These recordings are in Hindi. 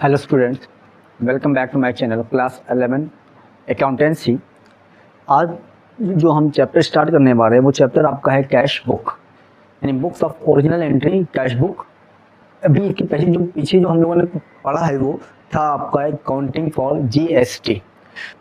Hello students, welcome back to my channel class 11 accountancy. आज जो हम चैप्टर स्टार्ट करने वाले हैं वो चैप्टर आपका है कैश बुक, यानी books of original entry cash book. अभी इसके पीछे जो हम लोगों ने पढ़ा है वो था आपका अकाउंटिंग फॉर जीएसटी।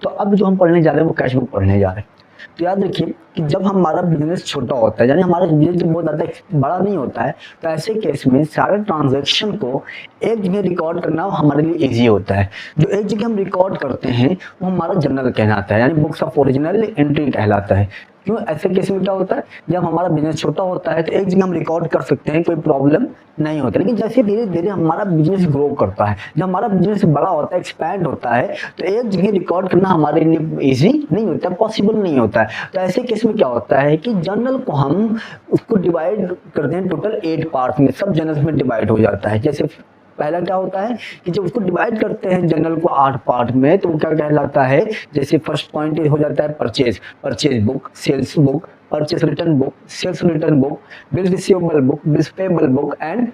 तो अब जो हम पढ़ने जा रहे हैं वो कैश बुक पढ़ने जा रहे हैं। तो याद रखिए कि जब हमारा बिजनेस छोटा होता है, यानी हमारा बिजनेस जब बहुत ज़्यादा बड़ा नहीं होता है, तो ऐसे केस में सारे ट्रांजैक्शन को एक जगह रिकॉर्ड करना हमारे लिए इजी होता है। जो एक जगह हम रिकॉर्ड करते हैं वो हमारा जर्नल कहलाता है, यानी बुक्स ऑफ ओरिजिनल एंट्री कहलाता है। क्यों? ऐसे केस में क्या होता है, जब हमारा बिजनेस छोटा होता है तो एक जगह हम रिकॉर्ड कर सकते हैं, कोई प्रॉब्लम नहीं होता। लेकिन जैसे धीरे धीरे हमारा बिजनेस ग्रो करता है, जब हमारा बिजनेस बड़ा होता है, एक्सपैंड होता है, तो एक जगह रिकॉर्ड करना हमारे लिए इजी नहीं होता, पॉसिबल नहीं होता है। तो ऐसे केस में क्या होता है कि जर्नल को हम उसको डिवाइड करते हैं टोटल 8 पार्ट में, सब जर्नल्स में डिवाइड हो जाता है। जैसे पहला क्या होता है कि जब उसको डिवाइड करते हैं जर्नल को 8 पार्ट में, तो वो क्या कहलाता है, जैसे फर्स्ट पॉइंट हो जाता है purchase book, sales book, purchase return book, sales return book, bill receivable book, bill payable book and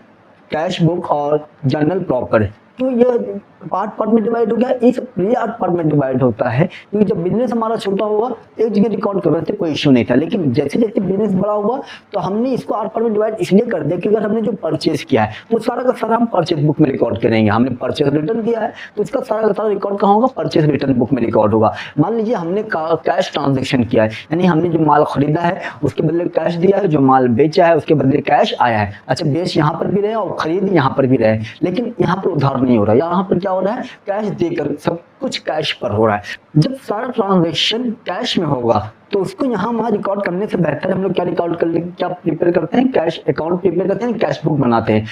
cash book और जर्नल प्रॉपर। तो ये पार्ट में डिवाइड हो गया, इस ये 8 पार्ट में डिवाइड होता है। क्योंकि जब बिजनेस हमारा छोटा होगा एक जगह रिकॉर्ड कर रहे थे कोई इश्यू नहीं था, लेकिन जैसे जैसे बिजनेस बड़ा हुआ तो हमने इसको 8 पार्ट में डिवाइड इसलिए कर दिया कि अगर हमने जो परचेज किया है वो सारा का सारा हम परचेज बुक में रिकॉर्ड करेंगे। हमने परचेज रिटर्न किया है तो इसका सारा का सारा रिकॉर्ड कहाँ होगा, परचेज रिटर्न बुक में रिकॉर्ड होगा। मान लीजिए हमने कैश ट्रांजेक्शन किया है, यानी हमने जो माल खरीदा है उसके बदले कैश दिया है, जो माल बेचा है उसके बदले कैश आया है। अच्छा, बेच यहाँ पर भी रहे और खरीद यहाँ पर भी रहे, लेकिन यहाँ पर उधार नहीं हो रहा, यहाँ पर क्या हो रहा है, कैश देकर सब कुछ कैश पर हो रहा है। जब सारा ट्रांजैक्शन कैश में होगा तो उसको यहाँ वहाँ रिकॉर्ड करने से बेहतर हम लोग क्या रिकॉर्ड कर लेंगे, क्या प्रिपेयर करते हैं, कैश अकाउंट प्रिपेयर करते हैं, कैश बुक बनाते हैं।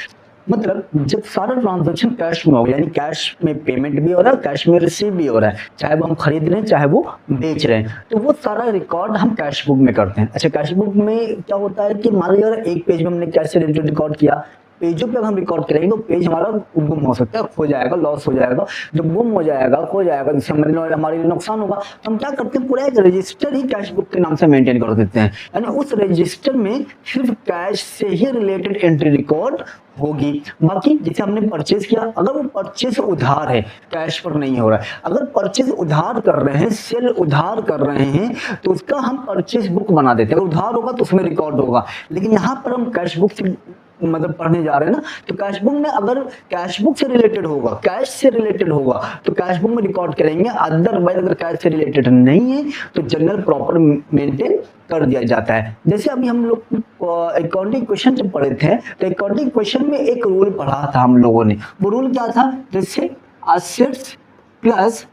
मतलब जब सारा ट्रांजैक्शन कैश में होगा, यानी कैश में पेमेंट भी हो रहा है, कैश में रिसीव भी हो रहा है, चाहे वो हम खरीद रहे हैं चाहे वो बेच रहे हैं, तो वो सारा रिकॉर्ड हम कैश बुक में करते हैं। अच्छा, कैश बुक में क्या होता है कि मान लीजिए एक पेज में हमने कैश से रिलेटेड रिकॉर्ड किया, पेजों पे हम रिकॉर्ड करेंगे तो पेज हमारा गुम हो सकता है, खो जाएगा, लॉस हो जाएगा। जब गुम हो जाएगा, खो जाएगा, जिससे हमारे लिए नुकसान होगा, तो हम क्या करते हैं, पूरा एक रजिस्टर ही कैश बुक के नाम से मेंटेन कर देते हैं। यानी उस रजिस्टर में सिर्फ कैश से ही रिलेटेड एंट्री रिकॉर्ड होगी। बाकी जैसे हमने परचेज किया, अगर वो परचेज उधार है, कैश पर नहीं हो रहा है, अगर परचेज उधार कर रहे हैं, सेल उधार कर रहे हैं, तो उसका हम परचेज बुक बना देते हैं। अगर उधार होगा तो उसमें रिकॉर्ड होगा, लेकिन यहाँ पर हम कैश बुक से मतलब पढ़ने जा रहे हैं ना, तो कैश बुक में अगर कैश बुक से रिलेटेड होगा, कैश से रिलेटेड होगा तो कैश बुक में रिकॉर्ड करेंगे। अदरवाइज अगर कैश से रिलेटेड नहीं है तो जर्नल प्रॉपर मेंटेन कर दिया जाता है। जैसे अभी हम लोग अकाउंटिंग क्वेश्चन जब पढ़े थे तो अकाउंटिंग क्वेश्चन में एक रूल पढ़ा था हम लोगों ने। वो रूल क्या था, जैसे असेट्स प्लस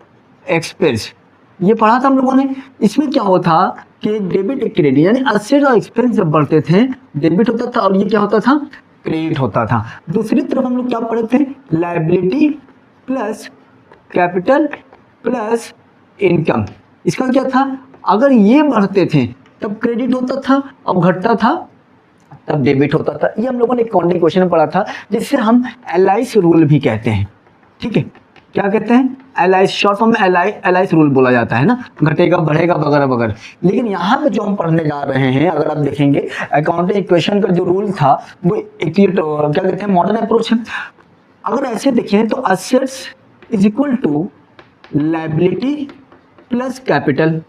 एक्सपेंस, ये पढ़ा था हम लोगों ने। इसमें क्या होता कि डेबिट एक क्रेडिट, यानी असेट और एक्सपेंस जब बढ़ते थे डेबिट होता था और ये क्या होता था, क्रेडिट होता था। दूसरी तरफ हम लोग क्या पढ़े थे, liability plus capital plus income. इसका क्या था, अगर ये बढ़ते थे तब क्रेडिट होता था और घटता था तब डेबिट होता था। ये हम लोगों ने अकाउंटिंग क्वेश्चन में पढ़ा था, जिससे हम एलआईसी रूल भी कहते हैं। ठीक है, क्या कहते हैं, एलआईसी, शॉर्ट फॉर्म में एलआईसी रूल बोला जाता है ना, घटेगा बढ़ेगा वगैरह वगैरह। लेकिन यहाँ पे जो हम पढ़ने जा रहे हैं, अगर आप देखेंगे अकाउंटिंग इक्वेशन का जो रूल था वो एक क्या कहते हैं, मॉडर्न अप्रोच है। अगर ऐसे देखें तो assets is equal to liability plus capital,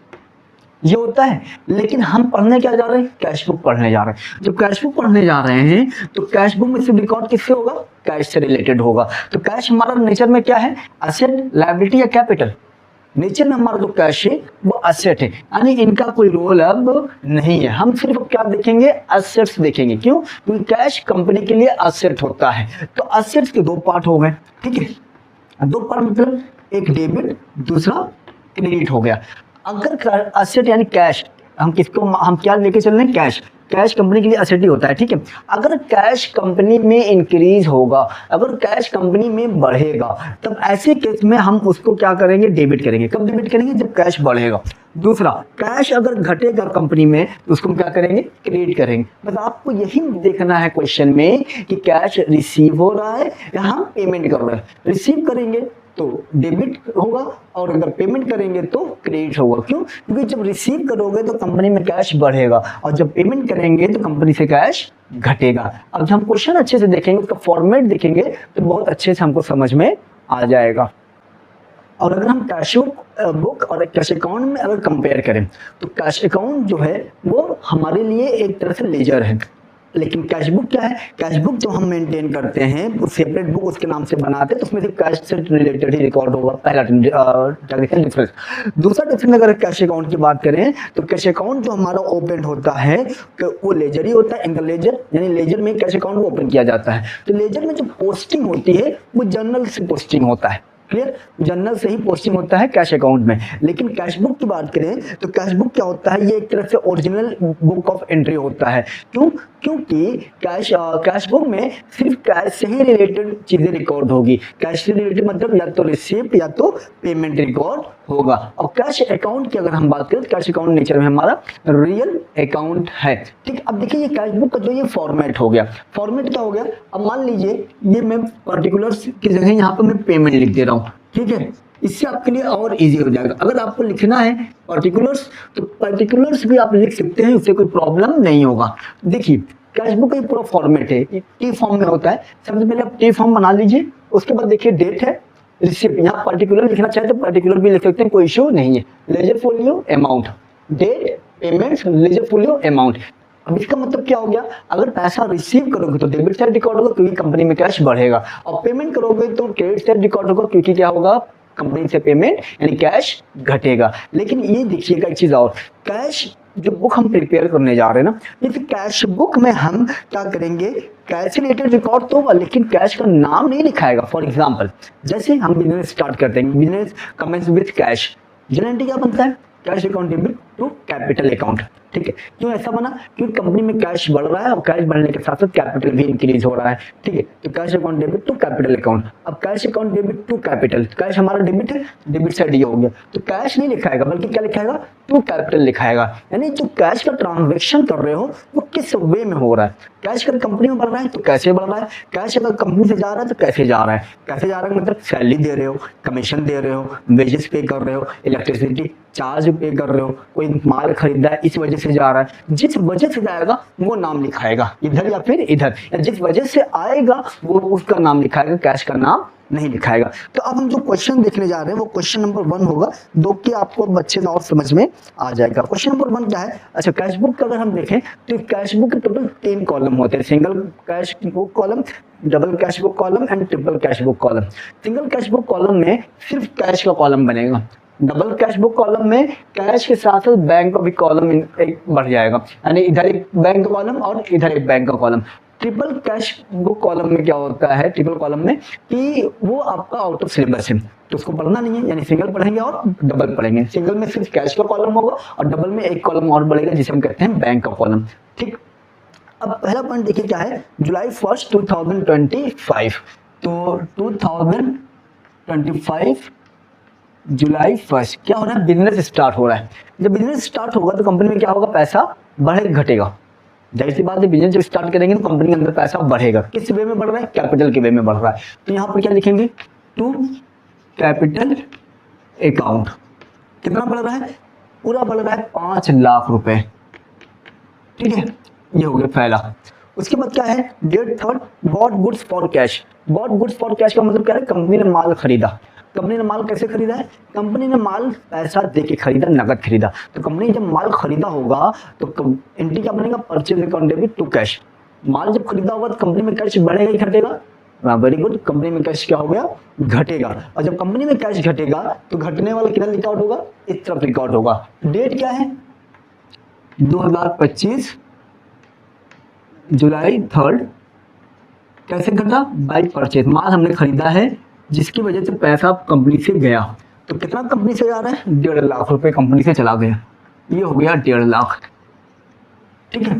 ये होता है। लेकिन हम पढ़ने क्या जा रहे हैं, कैश बुक पढ़ने जा रहे हैं। जब कैश बुक पढ़ने जा रहे हैं तो कैश बुक में सिर्फ रिकॉर्ड किससे होगा, कैश से रिलेटेड होगा। तो कैश हमारा नेचर में क्या है, असेट, लायबिलिटी या कैपिटल। नेचर में हमारा जो कैश है वो असेट है, यानी इनका कोई रोल अब नहीं है। हम सिर्फ क्या देखेंगे, असेट्स देखेंगे। क्यों, क्योंकि कैश कंपनी के लिए असेट होता है। तो असेट्स के 2 पार्ट हो गए। ठीक है, 2 पार्ट मतलब एक डेबिट दूसरा क्रेडिट हो गया। अगर असेट यानी कैश, हम क्या लेके चल रहे हैं, कैश कंपनी के लिए असेट ही होता है। ठीक है, अगर कैश कंपनी में इंक्रीज होगा, अगर कैश कंपनी में बढ़ेगा, तब ऐसे केस में हम उसको क्या करेंगे, डेबिट करेंगे। कब डेबिट करेंगे, जब कैश बढ़ेगा। दूसरा, कैश अगर घटेगा कंपनी में तो उसको हम क्या करेंगे, क्रेडिट करेंगे। बस आपको यही देखना है क्वेश्चन में कि कैश रिसीव हो रहा है या हम पेमेंट कर रहे हैं। रिसीव करेंगे तो डेबिट होगा और अगर पेमेंट करेंगे तो क्रेडिट होगा। क्यों, क्योंकि जब रिसीव करोगे तो कंपनी में कैश बढ़ेगा और जब पेमेंट करेंगे तो कंपनी से कैश घटेगा। अब जब हम क्वेश्चन अच्छे से देखेंगे, उसका फॉर्मेट देखेंगे तो बहुत अच्छे से हमको समझ में आ जाएगा। और अगर हम कैश बुक और कैश अकाउंट में अगर कंपेयर करें तो कैश अकाउंट जो है वो हमारे लिए एक तरह से लेजर है, लेकिन कैश बुक क्या है, कैश बुक जो हम मेंटेन करते हैं वो सेपरेट बुक उसके नाम से बनाते हैं, तो उसमें सिर्फ कैश से रिलेटेड ही रिकॉर्ड होगा। पहला डिफरेंस। दूसरा डिफरेंस अगर कैश अकाउंट की बात करें तो कैश अकाउंट जो हमारा ओपन होता है वो लेजर ही होता है, इन लेजर, यानी लेजर में कैश अकाउंट को ओपन किया जाता है। तो लेजर में जो पोस्टिंग होती है वो जर्नल से पोस्टिंग होता है, क्लियर, जनरल से ही पोस्टिंग होता है कैश अकाउंट में। लेकिन कैश बुक की बात करें तो कैश बुक क्या होता है, ये एक तरह से ओरिजिनल बुक ऑफ एंट्री होता है। क्यों? क्योंकि कैश बुक में सिर्फ कैश से ही रिलेटेड चीजें रिकॉर्ड होगी। कैश से रिलेटेड मतलब या तो रिसिप्ट या तो पेमेंट रिकॉर्ड होगा। और कैश अकाउंट की अगर हम बात करें तो कैश अकाउंट नेचर में हमारा रियल अकाउंट है। ठीक, अब देखिए ये कैश बुक का जो ये फॉर्मेट हो गया, फॉर्मेट क्या हो गया, अब मान लीजिए ये मैं पर्टिकुलर्स की जगह यहाँ पर मैं पेमेंट लिख दे रहा हूँ, ठीक है, इससे आपके लिए और इजी हो जाएगा। अगर आपको लिखना है पर्टिकुलर्स तो पर्टिकुलर्स भी आप लिख सकते हैं, उससे कोई प्रॉब्लम नहीं होगा। देखिए कैश बुक का पूरा फॉर्मेट है, टी फॉर्म में होता है। सबसे पहले आप टी फॉर्म बना लीजिए, उसके बाद देखिए डेट है, रिसिप्ट, यहाँ पर्टिकुलर लिखना चाहे तो पर्टिकुलर भी लिख सकते हैं, कोई इशू नहीं है। Ledger folio amount, date, payment, ledger folio amount. अब इसका मतलब क्या हो गया, अगर पैसा रिसीव करोगे तो डेबिट साइड रिकॉर्ड होगा क्योंकि कंपनी में कैश बढ़ेगा, और पेमेंट करोगे तो क्रेडिट साइड रिकॉर्ड होगा क्योंकि क्या होगा, कंपनी से पेमेंट यानी कैश घटेगा। लेकिन ये देखिएगा एक चीज और, कैश जो बुक हम प्रिपेयर करने जा रहे हैं ना, इस कैश बुक में हम क्या करेंगे, कैश रिलेटेड रिकॉर्ड तो होगा लेकिन कैश का नाम नहीं लिखाएगा। फॉर एग्जांपल जैसे हम बिजनेस स्टार्ट करते हैं, business commence with cash, generally क्या बनता है, cash account debit to capital account. ठीक है, क्यों ऐसा बना, क्योंकि कंपनी में कैश बढ़ रहा है और कैश बढ़ने के साथ साथ कैपिटल भी इंक्रीज हो रहा है। ठीक है, तो cash account debit to capital account. अब cash account debit to capital, cash हमारा डेबिट है, डेबिट साइड ये हो गया, तो कैश नहीं लिखाएगा बल्कि क्या लिखाएगा, टू कैपिटल लिखाएगा। यानी जो कैश का ट्रांजेक्शन कर रहे हो वो किस वे में हो रहा है, कैश अगर कंपनी में बढ़ रहा है तो कैसे बढ़ रहा है, कैश अगर कंपनी से जा रहा है तो कैसे जा रहा है। कैसे जा रहा है मतलब सैलरी दे रहे हो, कमीशन दे रहे हो, वेजेस पे कर रहे हो, इलेक्ट्रिसिटी चार्ज पे कर रहे हो, कोई माल खरीदा है इस वजह से जा रहा है। जिस वजह से जाएगा वो नाम लिखाएगा, इधर या फिर इधर, या जिस वजह से आएगा वो उसका नाम लिखाएगा, कैश का नाम नहीं लिखाएगा। तो अब हम जो क्वेश्चन देखने जा रहे हैं वो क्वेश्चन नंबर 1 होगा, दो कि आपको अच्छे से और समझ में आ जाएगा। क्वेश्चन नंबर 1 क्या है, अच्छा कैश बुक का अगर हम देखें तो कैश बुक के टोटल 3 कॉलम होते हैं, single cash book column, double cash book column and triple cash book column. Single cash book column में सिर्फ कैश का कॉलम बनेगा, डबल कैश बुक कॉलम में कैश के साथ साथ बैंक का भी कॉलम एक बढ़ जाएगा, यानी इधर एक बैंक का कॉलम और इधर एक बैंक का column. Triple cash book column में क्या होता है, ट्रिपल कॉलम में कि वो आपका आउट ऑफ सिलेबस है तो उसको पढ़ना नहीं है, यानी सिंगल पढ़ेंगे और डबल पढ़ेंगे। सिंगल में सिर्फ कैश का कॉलम होगा और डबल में एक कॉलम और बढ़ेगा जिसे हम कहते हैं बैंक का कॉलम। ठीक, अब पहला पॉइंट देखिए क्या है, जुलाई 1 2025, तो 2025 जुलाई 1 क्या हो रहा है, बिजनेस स्टार्ट हो रहा है। जब बिजनेस स्टार्ट होगा तो कंपनी में क्या होगा, पैसा बढ़ेगा घटेगा, जाहिर सी बात है बिजनेस जब स्टार्ट करेंगे तो कंपनी के अंदर पैसा बढ़ेगा। किस वे में बढ़ रहा है, कैपिटल के वे में बढ़ रहा है। तो यहाँ पर क्या लिखेंगे, टू कैपिटल अकाउंट। कितना बढ़ रहा है, पूरा बढ़ रहा है 5 लाख रुपए। ठीक है, ये हो गया पहला। उसके बाद क्या है, date third, bought goods for cash. Bought goods for cash का मतलब क्या है, कंपनी ने माल खरीदा। कंपनी ने माल कैसे खरीदा है, कंपनी ने माल पैसा देके खरीदा, नगद खरीदा। तो कंपनी जब माल खरीदा होगा तो एंट्री क्या बनेगा, purchase account debit to cash. माल जब खरीदा होगा तो कंपनी में कैश बढ़ेगा ही घटेगा, वेरी गुड, कंपनी में कैश क्या हो गया, घटेगा। और जब कंपनी में कैश घटेगा तो घटने वाला कितना रिकॉर्ड होगा, इस तरफ रिकॉर्ड होगा। डेट क्या है, 2025 जुलाई 3। कैसे घटा, बाई परचेज, माल हमने खरीदा है जिसकी वजह से पैसा कंपनी से गया। तो कितना कंपनी से जा रहा है, 1.5 लाख रुपए कंपनी से चला गया, ये हो गया 1.5 लाख। ठीक है,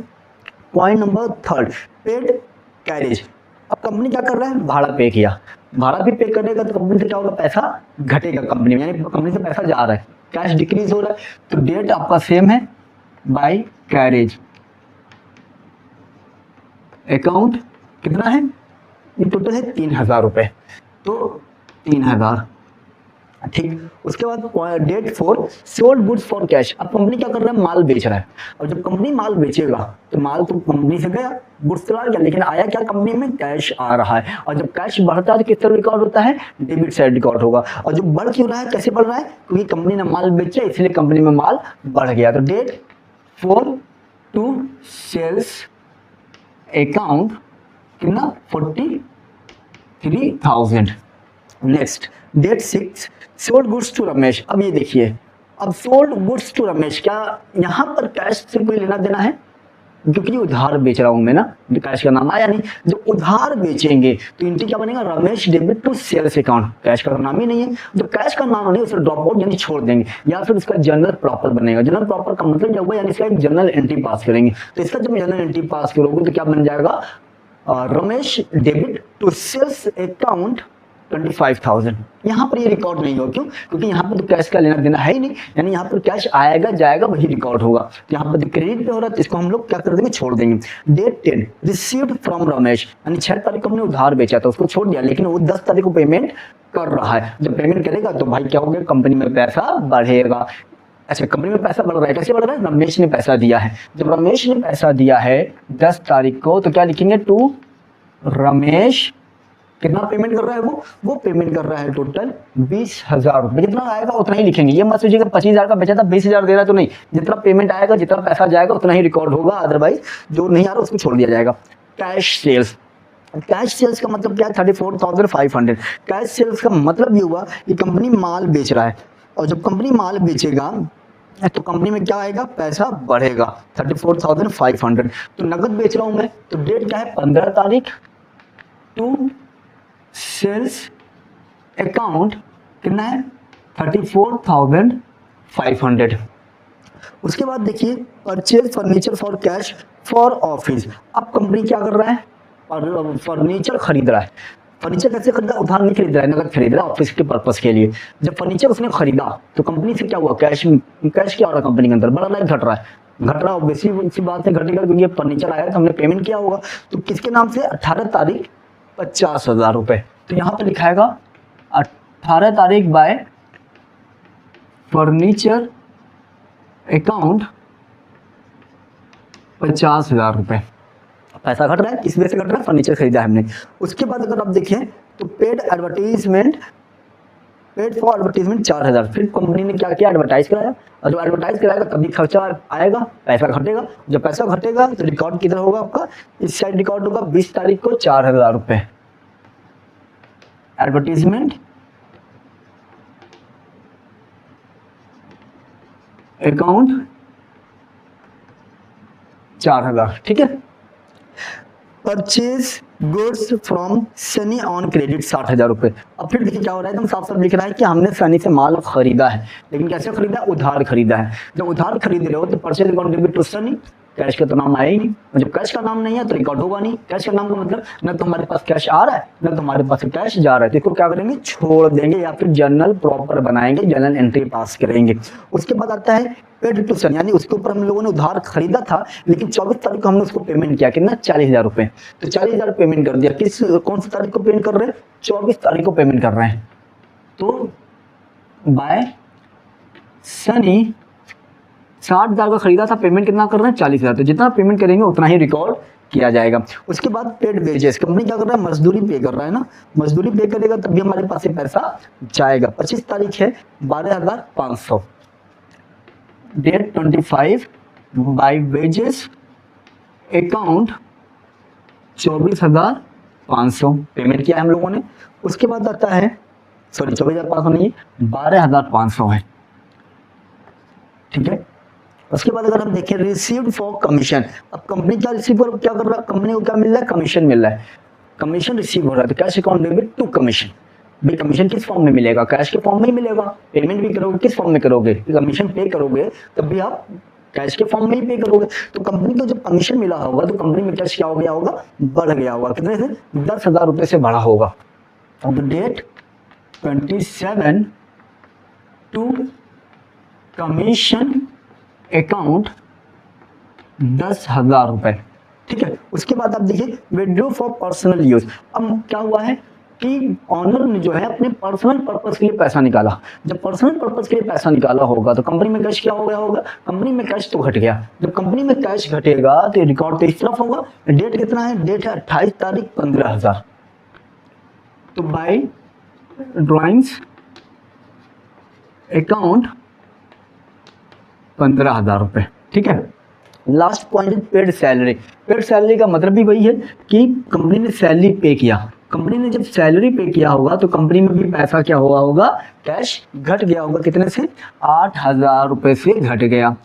पॉइंट नंबर 3, पेड कैरेज। अब कंपनी क्या कर रहा है, भाड़ा पे किया, भाड़ा भी पे करेगा तो कंपनी से क्या होगा, पैसा घटेगा कंपनी में, यानी कंपनी से पैसा जा रहा है, कैश डिक्रीज हो रहा है। तो डेट आपका सेम है, बाई कैरेज। अकाउंट कितना है, ये टोटल है 3000 रुपए, तो 3000 ठीक। उसके बाद date 4 sold goods for cash. अब कंपनी क्या कर रहा है, माल बेच रहा है। और जब कंपनी माल बेचेगा तो माल तो कंपनी से गया, गुड्स चला गया, लेकिन आया क्या कंपनी में, कैश आ रहा है। और जब कैश बढ़ता है तो किस तरह रिकॉर्ड होता है, डेबिट साइड रिकॉर्ड होगा। और जो बढ़ क्यों रहा है, कैसे बढ़ रहा है, क्योंकि कंपनी ने माल बेचा इसलिए कंपनी में माल बढ़ गया। तो डेट 4 टू सेल्स अकाउंट कितना, 43,000। Next date 6 sold goods to Ramesh. अब ये देखिए, अब सोल्ड गुड्स टू रमेश, क्या यहाँ पर कैश से कोई लेना देना है, क्योंकि उधार बेच रहा हूं मैं ना, कैश का नाम आया नहीं। जो उधार बेचेंगे तो एंट्री क्या बनेगा, Ramesh debit to sales account. Cash का नाम ही नहीं है, जो कैश का नाम नहीं उसे ड्रॉप आउट यानी छोड़ देंगे, या फिर उसका जनरल प्रॉपर बनेगा। जनरल प्रॉपर का मतलब क्या हुआ, यानी इसका एक जनरल एंट्री पास करेंगे। तो इसका जब जनरल एंट्री पास करोगे तो क्या बन जाएगा, Ramesh debit to sales account 25,000। यहाँ पर ये रिकॉर्ड नहीं होगा, क्यों, क्योंकि यहाँ पर तो कैश का लेना देना है ही नहीं, यानी यहाँ पर कैश आएगा जाएगा वही रिकॉर्ड होगा। तो यहाँ पर क्रेडिट पे हो रहा है तो इसको हम लोग क्या कर देंगे, छोड़ देंगे। डेट 10 रिसीव्ड फ्रॉम रमेश, यानी 6 तारीख को हमने उधार बेचा था, उसको छोड़ दिया, लेकिन वो 10 तारीख को पेमेंट कर रहा है। जब पेमेंट करेगा तो भाई क्या होगा, कंपनी में पैसा बढ़ेगा। अच्छा, कंपनी में पैसा बढ़ रहा है, कैसे बढ़ रहा है, रमेश ने पैसा दिया है। जब रमेश ने पैसा दिया है 10 तारीख को, तो क्या लिखेंगे, टू रमेश कितना पेमेंट कर रहा है, वो पेमेंट कर रहा है टोटल 20,000 रुपए। जितना आएगा उतना ही लिखेंगे, ये मत सोचिएगा 25,000 का बेचा था 20,000 दे रहा है तो नहीं, जितना पेमेंट आएगा जितना पैसा जाएगा उतना ही रिकॉर्ड होगा, अदरवाइज जो नहीं आ रहा उसको छोड़ दिया जाएगा। कैश सेल्स, कैश सेल्स का मतलब क्या है, 34,500। कैश सेल्स का मतलब ये हुआ कि कंपनी माल बेच रहा है, और जब कंपनी माल बेचेगा तो कंपनी में क्या आएगा, पैसा बढ़ेगा 34,500। तो नगद बेच रहा हूं मैं, तो डेट क्या है, 15 तारीख टू सेल्स अकाउंट कितना है, 34,500। उसके बाद देखिए purchase furniture for cash for office. अब कंपनी क्या कर रहा है, और फर्नीचर खरीद रहा है। फर्नीचर कैसे खरीदा, उधार नहीं खरीद रहा है, नगद खरीद रहा है ऑफिस के पर्पस के लिए। जब फर्नीचर उसने खरीदा तो कंपनी से क्या हुआ, कैश क्या हो रहा है कंपनी के अंदर, बढ़ रहा है घट रहा है, घट रहा है, बेसी बात है घटेगा, क्योंकि ये फर्नीचर आया तो हमने पेमेंट किया होगा। तो किसके नाम से, 18 तारीख 50,000 रुपए। तो यहाँ पे लिखाएगा 18 तारीख बाय फर्नीचर अकाउंट 50,000 रुपए। पैसा घट रहा है, किस वजह से घट रहा है, फर्नीचर खरीदा है हमने। उसके बाद अगर आप देखें तो paid advertisement, paid for advertisement 4,000। फिर कंपनी ने क्या किया, एडवर्टाइज कराया, और जब एडवर्टाइज कराएगा तभी खर्चा आएगा, पैसा घटेगा। जब पैसा घटेगा तो रिकॉर्ड किधर होगा आपका, इस साइड रिकॉर्ड होगा 20 तारीख को 4,000 रुपए एडवर्टीजमेंट अकाउंट 4,000, ठीक है। Purchase goods from Sunny on credit 60,000 रुपए। अब फिर देखिए क्या हो रहा है, एकदम साफ साफ लिख रहा है कि हमने सनी से माल खरीदा है, लेकिन कैसे खरीदा है, उधार खरीदा है। जब उधार खरीद रहे हो तो purchase account debit to Sunny, cash का तो नाम आया ही नहीं, और जब कैश का नाम नहीं है तो रिकॉर्ड होगा नहीं। कैश का नाम का मतलब न तो हमारे पास कैश आ रहा है न तो हमारे पास कैश जा रहा है, तो इसको क्या करेंगे, छोड़ देंगे, या फिर जर्नल प्रॉपर बनाएंगे, जर्नल एंट्री पास करेंगे। उसके बाद आता है पेड टू सन, यानी उसके ऊपर हम लोगों ने उधार खरीदा था, लेकिन 24 तारीख को हमने उसको पेमेंट किया, कितना, 40,000 रुपए। तो 40,000 पेमेंट कर दिया, किस कौन सी तारीख को पेमेंट कर रहे हैं, 24 तारीख को पेमेंट कर रहे हैं। तो बाय सनी 60,000 का खरीदा था, पेमेंट कितना कर रहे हैं, 40,000। तो जितना पेमेंट करेंगे उतना ही रिकॉर्ड किया जाएगा। उसके बाद पेड वेजेस, कंपनी क्या कर रहा है, मजदूरी पे कर रहा है ना, मजदूरी पे करेगा तभी हमारे पास ये पैसा जाएगा। 25 तारीख है 12,500। Date 25 by wages account 24,500 payment किया है हम लोगों ने। उसके बाद आता है, सॉरी 24,500 नहीं, 12,500 है, ठीक है। उसके बाद अगर हम देखें रिसीव्ड फॉर कमीशन, अब कंपनी क्या रिसीव कर, क्या कर रहा है, कंपनी को क्या मिल रहा है, कमीशन मिल रहा है, कमीशन रिसीव हो रहा है। तो cash account debit to commission, भाई कमीशन किस फॉर्म में मिलेगा, कैश के फॉर्म में ही मिलेगा। पेमेंट भी करोगे किस फॉर्म में करोगे, कमीशन पे करोगे तब भी आप कैश के फॉर्म में ही पे करोगे। तो कंपनी को जब कमीशन मिला होगा तो कंपनी में कैश क्या हो गया होगा, बढ़ गया होगा, कितने से, 10,000 रुपए से बढ़ा होगा। अब डेट 27 टू कमीशन अकाउंट 10,000 रुपए, ठीक है। उसके बाद आप देखिए विड्रॉ फॉर पर्सनल यूज। अब क्या हुआ है, कि ऑनर ने जो है अपने पर्सनल पर्पस के लिए पैसा निकाला। जब पर्सनल पर्पस के लिए पैसा निकाला होगा तो कंपनी में कैश क्या हो गया होगा, कंपनी में कैश तो घट गया। जब कंपनी में कैश घटेगा तो रिकॉर्ड तो इस तरफ होगा। डेट कितना है, डेट है 28 तारीख 15,000। तो बाय ड्राइंग्स अकाउंट 15,000 रुपये, ठीक है। Last point paid salary. Paid salary का मतलब भी वही है कि कंपनी ने सैलरी पे किया। कंपनी ने जब सैलरी पे किया होगा तो कंपनी में भी पैसा क्या हुआ होगा, कैश घट गया होगा। कितने से, 8,000 रुपये से घट गया।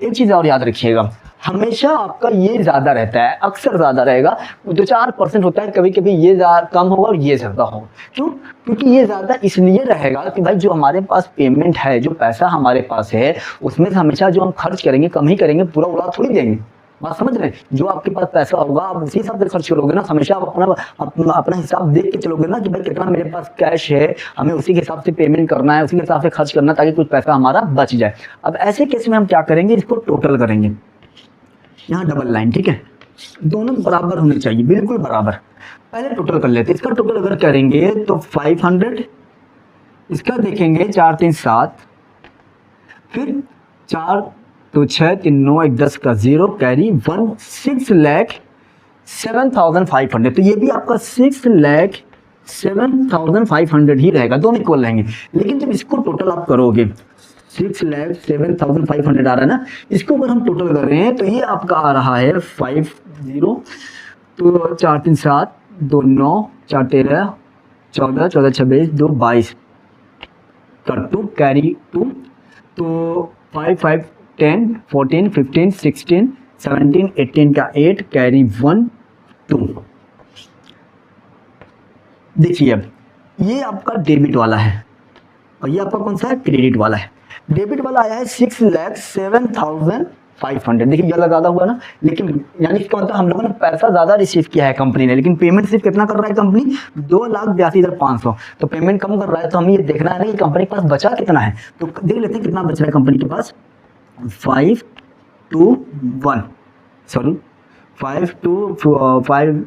एक चीज़ और याद रखिएगा, हमेशा आपका ये ज़्यादा रहता है, अक्सर ज़्यादा रहेगा। 2-4% होता है, कभी कभी ये कम होगा और ये ज़्यादा होगा। क्यों, क्योंकि ये ज़्यादा इसलिए रहेगा कि भाई जो हमारे पास पेमेंट है, जो पैसा हमारे पास है, उसमें से हमेशा जो हम खर्च करेंगे कम ही करेंगे, पूरा उड़ा थोड़ी देंगे। बात समझ रहे हैं। जो आपके पास पैसा होगा आप उसी हिसाब से खर्च करोगे ना। हमेशा आप अपना हिसाब देख के चलोगे ना कि भाई कितना मेरे पास कैश है, हमें उसी के हिसाब से पेमेंट करना है, उसी के हिसाब से खर्च करना है, ताकि कुछ पैसा हमारा बच जाए। अब ऐसे केस में हम क्या करेंगे, इसको टोटल करेंगे। यहाँ डबल लाइन, ठीक है, दोनों बराबर होने चाहिए, बिल्कुल बराबर। पहले टोटल कर लेते हैं। इसका टोटल अगर करेंगे तो 500, इसका देखेंगे 4 3 7, फिर 4 2 6 3 9 1 10 का 0 कैरी 1 6,07,500। तो ये भी आपका 6,07,500 ही रहेगा, दोनों इक्वल रहेंगे। लेकिन जब इसको टोटल आप करोगे 6,07,500 आ रहा है ना, इसको अगर हम टोटल कर रहे हैं तो ये आपका आ रहा है 50, तो 4 3 7 2 9 4 13 14 14 26 2 22 कर 2 कैरी 2, तो 5 5 10 14 15 16 17 18 का 8 कैरी 1 2। देखिए अब ये आपका डेबिट वाला है और ये आपका कौन सा है, क्रेडिट वाला है। डेबिट वाला आया है 6,07,500। देखिए ज़्यादा ज़्यादा हुआ ना, लेकिन यानी इसका मतलब हम लोगों ने पैसा ज़्यादा रिसीव किया है कंपनी ने, लेकिन पेमेंट सिर्फ कितना कर रहा है कंपनी, 2,82,500। तो पेमेंट कम कर रहा है, तो हमें ये देखना है ना कि कंपनी के पास बचा कितना है। तो देख लेते हैं कितना बच रहा है कंपनी के पास। 5 2 1 सॉरी 5 2 5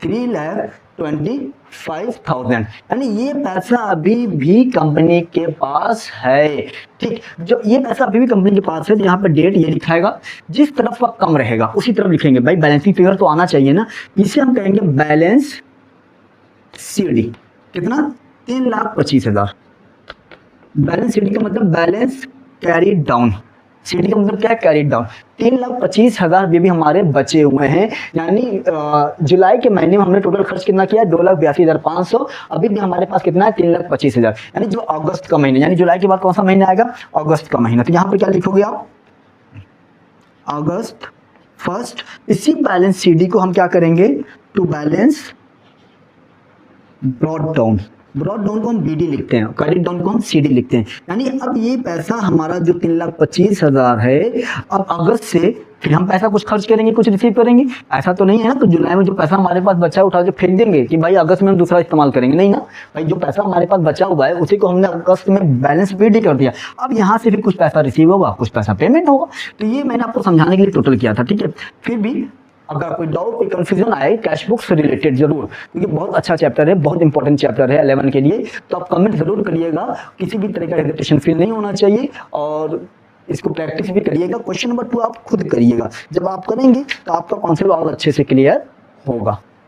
3,25,000, यानी ये पैसा अभी भी कंपनी के पास है। ठीक, जो ये पैसा अभी भी कंपनी के पास है, तो यहाँ पर डेट ये लिखाएगा, जिस तरफ का कम रहेगा उसी तरफ लिखेंगे। भाई बैलेंसिंग फिगर तो आना चाहिए ना, इसे हम कहेंगे बैलेंस सीडी। कितना, 3,25,000। बैलेंस सीडी का मतलब बैलेंस कैरी डाउन, सीडी का मतलब क्या है, कैरी डाउन। 3,25,000 भी हमारे बचे हुए हैं, यानी जुलाई के महीने में हमने टोटल खर्च कितना किया, 2,82,500। अभी भी हमारे पास कितना है, 3,25,000। यानी जो अगस्त का महीना, यानी जुलाई के बाद कौन सा महीना आएगा, अगस्त का महीना। तो यहाँ पर क्या लिखोगे आप, अगस्त फर्स्ट। इसी बैलेंस सीडी को हम क्या करेंगे, to balance brought down. Brought down को हम बीडी लिखते हैं, क्रेडिट डाउन को हम सीडी लिखते हैं। यानी अब ये पैसा हमारा जो 3,25,000 है, अब अगस्त से फिर हम पैसा कुछ खर्च करेंगे, कुछ रिसीव करेंगे, ऐसा तो नहीं है ना। तो जुलाई में जो पैसा हमारे पास बचा है उठा के फेंक देंगे कि भाई अगस्त में हम दूसरा इस्तेमाल करेंगे, नहीं ना। भाई जो पैसा हमारे पास बचा हुआ है उसी को हमने अगस्त में बैलेंस बीडी कर दिया। अब यहाँ से भी कुछ पैसा रिसीव होगा, कुछ पैसा पेमेंट होगा। तो ये मैंने आपको समझाने के लिए टोटल किया था, ठीक है। फिर भी अगर कोई डाउट, कोई कंफ्यूजन आए कैश बुक से रिलेटेड, जरूर, क्योंकि बहुत अच्छा चैप्टर है, बहुत इंपॉर्टेंट चैप्टर है 11 के लिए। तो आप कमेंट जरूर करिएगा, किसी भी तरह का हेजिटेशन फील नहीं होना चाहिए, और इसको प्रैक्टिस भी करिएगा। क्वेश्चन नंबर 2 आप खुद करिएगा, जब आप करेंगे तो आपका कॉन्सेप्ट और अच्छे से क्लियर होगा।